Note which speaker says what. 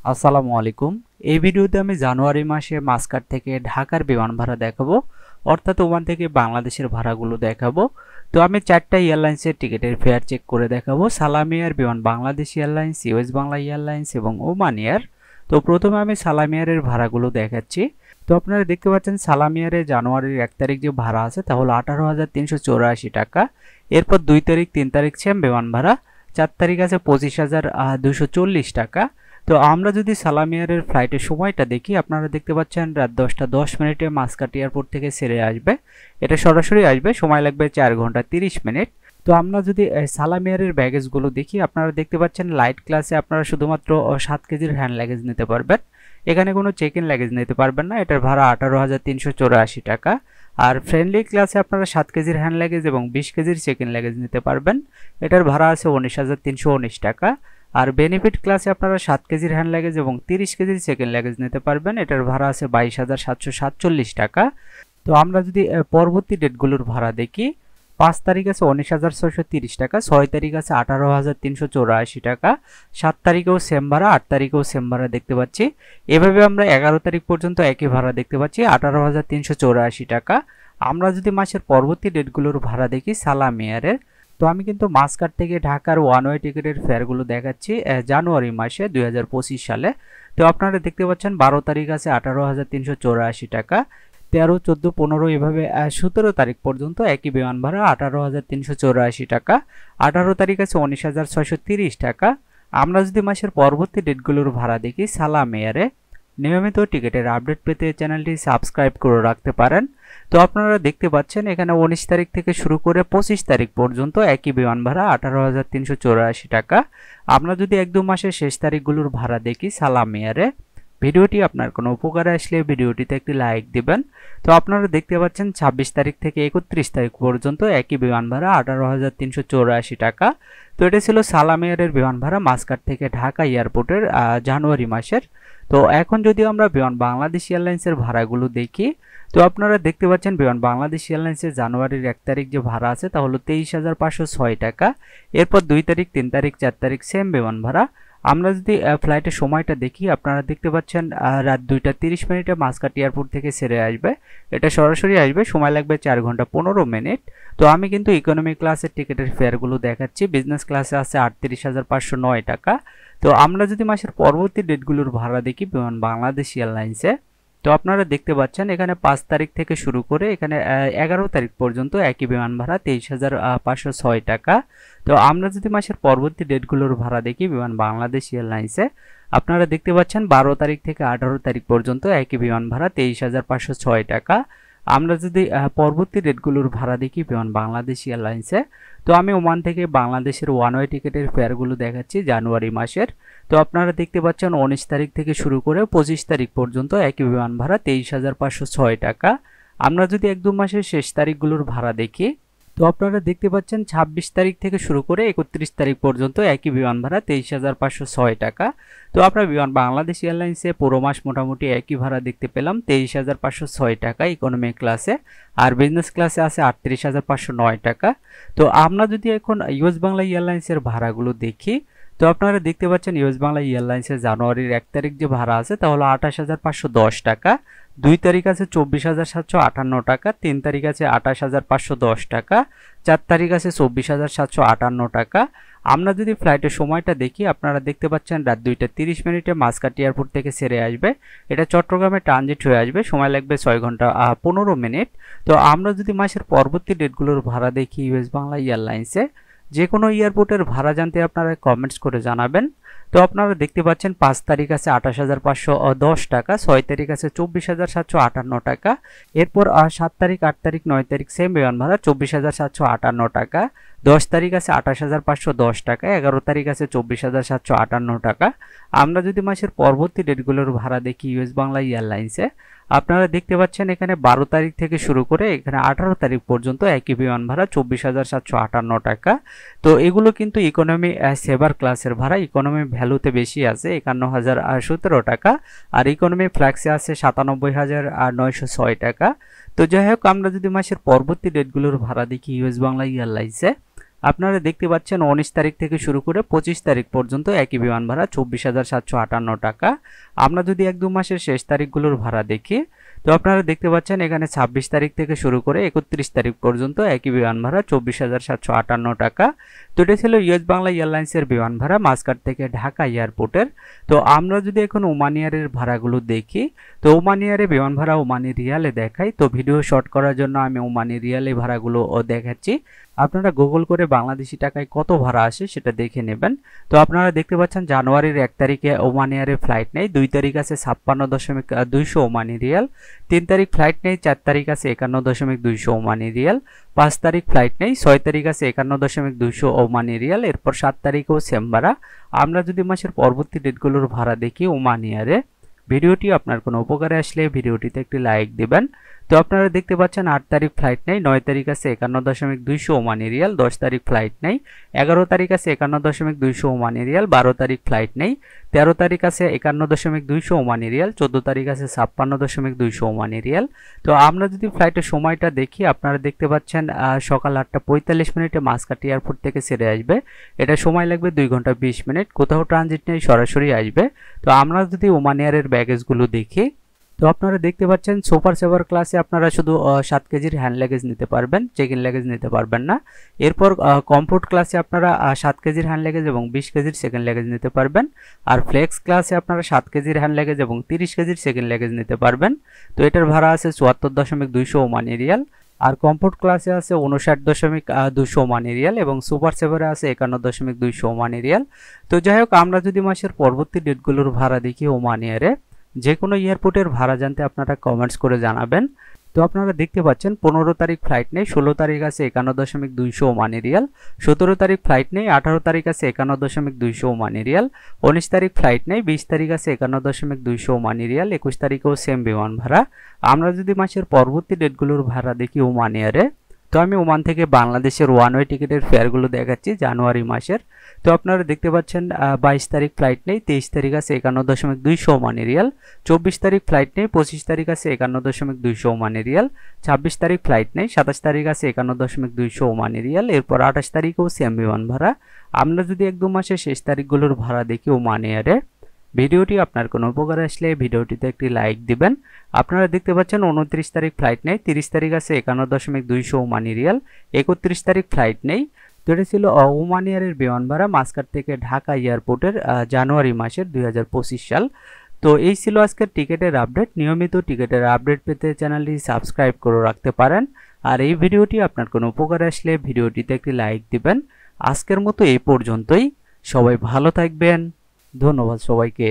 Speaker 1: আসসালামু আলাইকুম। এই ভিডিওতে আমি জানুয়ারি মাসে মাসকাট থেকে ঢাকার বিমান ভাড়া দেখাবো, অর্থাৎ ওমান থেকে বাংলাদেশের ভাড়াগুলো দেখাবো। তো আমি 4টা এয়ারলাইন্সের টিকিটের ফেয়ার চেক করে দেখাবো: সালাম এয়ার, বিমান Bangladesh airlines, US Bangla airlines এবং ওমান এয়ার। তো প্রথমে আমি সালাম এয়ারের ভাড়াগুলো দেখাচ্ছি। তো আপনারা দেখতে পাচ্ছেন সালাম এয়ারে জানুয়ারির 1 তারিখ যে ভাড়া আছে তা হলো 18,384 টাকা। এরপর 2 তারিখ 3 তারিখ সেম বিমান ভাড়া, 4 তারিখ আছে 25,240 টাকা। তো আমরা যদি সালাম এয়ারের ফ্লাইটের সময়টা দেখি, আপনারা দেখতে পাচ্ছেন রাত 10টা 10 মিনিটে মাসকাট এয়ারপোর্ট থেকে ছেড়ে আসবে। এটা সরাসরি আসবে, সময় লাগবে 4 ঘন্টা 30 মিনিট। তো আমরা যদি সালাম এয়ারের ব্যাগেজগুলো দেখি, আপনারা দেখতে পাচ্ছেন লাইট ক্লাসে আপনারা শুধুমাত্র 7 কেজির হ্যান্ড লাগেজ নিতে পারবেন। এখানে কোনো চেক ইন লাগেজ নিতে পারবেন না। এটার ভাড়া 18,384 টাকা। আর ফ্রেন্ডলি ক্লাসে আপনারা 7 কেজির হ্যান্ড লাগেজ এবং 20 কেজির চেক ইন লাগেজ নিতে পারবেন। এটার ভাড়া আছে 19,319 টাকা। আর বেনিফিট ক্লাসে আপনারা 7 কেজির হ্যান্ড লাগেজ এবং 30 কেজির সেকেন্ড লাগেজ নিতে পারবেন। এটার ভাড়া আছে 22,747 টাকা। তো আমরা যদি পরবর্তী ডেটগুলোর ভাড়া দেখি, 5 তারিখ আছে 19,630 টাকা, 6 তারিখ আছে 18,384 টাকা, 7 তারিখেও সেম ভাড়া, 8 তারিখেও সেম ভাড়া দেখতে পাচ্ছি। এভাবে আমরা 11 তারিখ পর্যন্ত একই ভাড়া দেখতে পাচ্ছি, 18,384 টাকা। আমরা যদি মাসের পরবর্তী ডেটগুলোর ভাড়া দেখি সালাম এয়ারের, তো আমি কিন্তু মাসকাট থেকে ঢাকার ওয়ান ওয়ে টিকিটের ফেয়ারগুলো দেখাচ্ছি জানুয়ারি মাসে 2025 সালে। তো আপনারা দেখতে পাচ্ছেন 12 তারিখ আছে 18,384 টাকা, 13, 14, 15 এভাবে 17 তারিখ পর্যন্ত একই বিমান ভাড়া 18,384 টাকা। 18 তারিখ আছে 19,630 টাকা। আমরা যদি মাসের পরবর্তী ডেটগুলোর ভাড়া দেখি সালাম এয়ারে, নিয়মিত টিকিটের আপডেট পেতে চ্যানেলটি সাবস্ক্রাইব করে রাখতে পারেন। তো আপনারা দেখতে পাচ্ছেন এখানে 19 তারিখ থেকে শুরু করে 25 তারিখ পর্যন্ত একই বিমান ভাড়া 18,384 টাকা। আমরা যদি 1-2 মাসের শেষ তারিখগুলোর ভাড়া দেখি সালাম এয়ারে, ভিডিওটি আপনার কোনো উপকারে আসলে ভিডিওটিতে একটি লাইক দিবেন। তো আপনারা দেখতে পাচ্ছেন 26 তারিখ থেকে 31 তারিখ পর্যন্ত একই বিমান ভাড়া 18,384 টাকা। তো এটা ছিল সালাম এয়ারের বিমান ভাড়া মাসকাট থেকে ঢাকা এয়ারপোর্টের জানুয়ারি মাসের। তো এখন যদি আমরা বিমান বাংলাদেশ এয়ারলাইন্সের ভাড়াগুলো দেখি, তো আপনারা দেখতে পাচ্ছেন বিমান বাংলাদেশ এয়ারলাইন্সের জানুয়ারির 1 তারিখ যে ভাড়া আছে তা হলো 23,506 টাকা। এরপর 2 তারিখ 3 তারিখ 4 তারিখ সেম বিমান ভাড়া। আমরা যদি ফ্লাইটের সময়টা দেখি, আপনারা দেখতে পাচ্ছেন রাত 2টা 30 মিনিটে মাসকাট এয়ারপোর্ট থেকে ছেড়ে আসবে। এটা সরাসরি আসবে, সময় লাগবে 4 ঘন্টা 15 মিনিট। তো আমি কিন্তু ইকোনমি ক্লাসের টিকিটের ফেয়ারগুলো দেখাচ্ছি। বিজনেস ক্লাসে আছে 38,509 টাকা। তো আমরা যদি মাসের পরবর্তী ডেটগুলোর ভাড়া দেখি বিমান বাংলাদেশ এয়ারলাইন্সে, তো আপনারা দেখতে পাচ্ছেন এখানে 5 তারিখ থেকে শুরু করে এখানে 11 তারিখ পর্যন্ত একই বিমান ভাড়া 23,506 টাকা। তো আমরা যদি মাসের পরবর্তী ডেটগুলোর ভাড়া দেখি বিমান বাংলাদেশ এয়ারলাইন্সে, আপনারা দেখতে পাচ্ছেন 12 তারিখ থেকে 18 তারিখ পর্যন্ত একই বিমান ভাড়া 23,506 টাকা। আমরা যদি পরবর্তী ডেটগুলোর ভাড়া দেখি বিমান বাংলাদেশ এয়ারলাইন্সে, তো আমি ওমান থেকে বাংলাদেশের ওয়ান ওয়ে টিকিটের ফেয়ারগুলো দেখাচ্ছি জানুয়ারি মাসের। তো আপনারা দেখতে পাচ্ছেন 19 তারিখ থেকে শুরু করে 25 তারিখ পর্যন্ত একই বিমান ভাড়া 23,506 টাকা। আমরা যদি 1-2 মাসের শেষ তারিখগুলোর ভাড়া দেখি, তো আপনারা দেখতে পাচ্ছেন 26 তারিখ থেকে শুরু করে 31 তারিখ পর্যন্ত একই বিমান ভাড়া 23,506 টাকা। তো আমরা বিমান বাংলাদেশ এয়ারলাইন্সে পুরো মাস মোটামুটি একই ভাড়া দেখতে পেলাম 23,506 টাকা ইকোনমি ক্লাসে। আর বিজনেস ক্লাসে আছে 38,509 টাকা। তো আমরা যদি এখন ইউএস বাংলা এয়ারলাইন্সের ভাড়াগুলো দেখি, তো আপনারা দেখতে পাচ্ছেন ইউএস বাংলা এয়ারলাইন্সের জানুয়ারির 1 তারিখ যে ভাড়া আছে তা হলো 28,510 টাকা। 2 তারিখ আছে 24,758 টাকা, 3 তারিখ আছে 28,510 টাকা, 4 তারিখ আছে 24,758 টাকা। আমরা যদি ফ্লাইটের সময়টা দেখি, আপনারা দেখতে পাচ্ছেন রাত 2টা 30 মিনিটে মাসকাট এয়ারপোর্ট থেকে ছেড়ে আসবে। এটা চট্টগ্রামে ট্রানজিট হয়ে আসবে, সময় লাগবে 6 ঘন্টা 15 মিনিট। তো আমরা যদি মাসের পরবর্তী ডেটগুলোর ভাড়া দেখি ইউএস বাংলা এয়ারলাইন্সে, যে কোনো এয়ারপোর্টের ভাড়া জানতে আপনারা কমেন্টস করে জানাবেন। তো আপনারা দেখতে পাচ্ছেন 5 তারিখ আছে 28,510 টাকা, 6 তারিখ আছে 24,758 টাকা। এরপর 7 তারিখ 8 তারিখ 9 তারিখ সেম বিমান ভাড়া 24,758 টাকা। 10 তারিখ আছে 28,510 টাকা, 11 তারিখ আছে 24,758 টাকা। আমরা যদি মাসের পরবর্তী ডেটগুলোর ভাড়া দেখি ইউএস বাংলা এয়ারলাইন্সে, আপনারা দেখতে পাচ্ছেন এখানে 12 তারিখ থেকে শুরু করে এখানে 18 তারিখ পর্যন্ত একই বিমান ভাড়া 24,758 টাকা। তো এগুলো কিন্তু ইকোনমি সেভার ক্লাসের ভাড়া, ইকোনমি ভ্যালুতে বেশি আছে 51,017 টাকা, আর ইকোনমি ফ্ল্যাক্সে আছে 97,906 টাকা। তো যাই হোক, আমরা যদি মাসের পরবর্তী ডেটগুলোর ভাড়া দেখি ইউএস বাংলা এয়ারলাইন্সে, আপনারা দেখতে পাচ্ছেন 19 তারিখ থেকে শুরু করে 25 তারিখ পর্যন্ত একই বিমান ভাড়া 24,758 টাকা। আমরা যদি 1-2 মাসের শেষ তারিখগুলোর ভাড়া দেখি, তো আপনারা দেখতে পাচ্ছেন এখানে 26 তারিখ থেকে শুরু করে 31 তারিখ পর্যন্ত একই বিমান ভাড়া 24,758 টাকা। তো এটা ছিল ইউএস বাংলা এয়ারলাইন্সের বিমান ভাড়া মাস্কাট থেকে ঢাকা এয়ারপোর্টের। তো আমরা যদি এখন ওমান এয়ারের ভাড়াগুলো দেখি, তো ওমান এয়ারে বিমান ভাড়া ওমানি রিয়ালে দেখাই। তো ভিডিও শর্ট করার জন্য আমি ওমানি রিয়ালে ভাড়াগুলো দেখাচ্ছি। আপনারা গুগল করে বাংলাদেশি টাকায় কত ভাড়া আসে সেটা দেখে নেবেন। তো আপনারা দেখতে পাচ্ছেন জানুয়ারির 1 তারিখে ওমান এয়ারে ফ্লাইট নেই, 2 তারিখ আছে 56.200 ওমানি রিয়াল, 3 তারিখ ফ্লাইট নেই, 4 তারিখ আছে 51.200 ওমানি রিয়াল, 5 তারিখ ফ্লাইট নেই, 6 তারিখ আছে 51.200 ওমানি রিয়াল। এরপর 7 তারিখেও সেম ভাড়া। আমরা যদি মাসের পরবর্তী ডেটগুলোর ভাড়া দেখি ওমান এয়ারে, ভিডিওটি আপনার কোনো উপকারে আসলে ভিডিওটিতে একটি লাইক দিবেন। তো আপনারা দেখতে পাচ্ছেন 8 তারিখ ফ্লাইট নেই, 9 তারিখ আছে 51.200 ওমানি রিয়াল, 10 তারিখ ফ্লাইট নেই, 11 তারিখ আছে 51.200 ওমানি রিয়াল, 12 তারিখ ফ্লাইট নেই, 13 তারিখ আছে 51.200 ওমানি রিয়াল, 14 তারিখ আছে 56.200 ওমানি রিয়াল। তো আমরা যদি ফ্লাইটের সময়টা দেখি, আপনারা দেখতে পাচ্ছেন সকাল 8:45 মিনিটে মাস্কাট এয়ারপোর্ট থেকে ছেড়ে আসবে। এটা সময় লাগবে 2 ঘন্টা 20 মিনিট, কোথাও ট্রানজিট নেই, সরাসরি আসবে। তো আমরা যদি ওমান এয়ারের ব্যাগেজগুলো দেখি, তো আপনারা দেখতে পাচ্ছেন সুপার সেভার ক্লাসে আপনারা শুধু 7 কেজির হ্যান্ড লাগেজ নিতে পারবেন, চেক ইন লাগেজ নিতে পারবেন না। এরপর কমফোর্ট ক্লাসে আপনারা 7 কেজির হ্যান্ড লাগেজ এবং 20 কেজির সেকেন্ড লাগেজ নিতে পারবেন। আর ফ্লেক্স ক্লাসে আপনারা 7 কেজির হ্যান্ড লাগেজ এবং 30 কেজির সেকেন্ড লাগেজ নিতে পারবেন। তো এটার ভাড়া আছে 74.200 ওমানি রিয়াল। আর কমফোর্ট ক্লাসে আছে 59.200 ওমানি রিয়াল এবং সুপার সেভারে আছে 51.200 ওমানি রিয়াল। তো যাই হোক, আমরা যদি মাসের পরবর্তী ডেটগুলোর ভাড়া দেখি ওমান এয়ারে, যে কোনো এয়ারপোর্টের ভাড়া জানতে আপনারা কমেন্টস করে জানাবেন। তো আপনারা দেখতে পাচ্ছেন 15 তারিখ ফ্লাইট নেই, 16 তারিখ আছে 51.200 ওমানি রিয়াল, 17 তারিখ ফ্লাইট নেই, 18 তারিখ আছে 51.200 ওমানি রিয়াল, 19 তারিখ ফ্লাইট নেই, 20 তারিখ আছে 51.200 ওমানি রিয়াল, 21 তারিখেও সেম বিমান ভাড়া। আমরা যদি মাসের পরবর্তী ডেটগুলোর ভাড়া দেখি ওমান এয়ারে, তো আমি ওমান থেকে বাংলাদেশের ওয়ান ওয়ে টিকিটের ফেয়ারগুলো দেখাচ্ছি জানুয়ারি মাসের। তো আপনারা দেখতে পাচ্ছেন 22 তারিখ ফ্লাইট নেই, 23 তারিখ আছে 51.200 ওমানি রিয়াল, 24 তারিখ ফ্লাইট নেই, 25 তারিখ আছে 51.200 ওমানি রিয়াল, 26 তারিখ ফ্লাইট নেই, 27 তারিখ আছে 51.200 ওমানি রিয়াল। এরপর 28 তারিখেও সেম বিমান ভাড়া। আমরা যদি 1-2 মাসের শেষ তারিখগুলোর ভাড়া দেখি ওমান এয়ারে, ভিডিওটি আপনার কোনো উপকার আসলে ভিডিওটিতে একটি লাইক দিবেন। আপনারা দেখতে পাচ্ছেন 29 তারিখ ফ্লাইট নেই, 30 তারিখ আছে 51.200 ওমানি রিয়াল, 31 তারিখ ফ্লাইট নেই। তো এটা ছিল ওমান এয়ারের বিমান ভাড়া মাস্কাট থেকে ঢাকা এয়ারপোর্টের জানুয়ারি মাসের 2025 সাল। তো এই ছিল আজকের টিকিটের আপডেট। নিয়মিত টিকিটের আপডেট পেতে চ্যানেলটি সাবস্ক্রাইব করে রাখতে পারেন। আর এই ভিডিওটি আপনার কোনো উপকার আসলে ভিডিওটিতে একটি লাইক দিবেন। আজকের মতো এই পর্যন্তই। সবাই ভালো থাকবেন। ধন্যবাদ সবাইকে।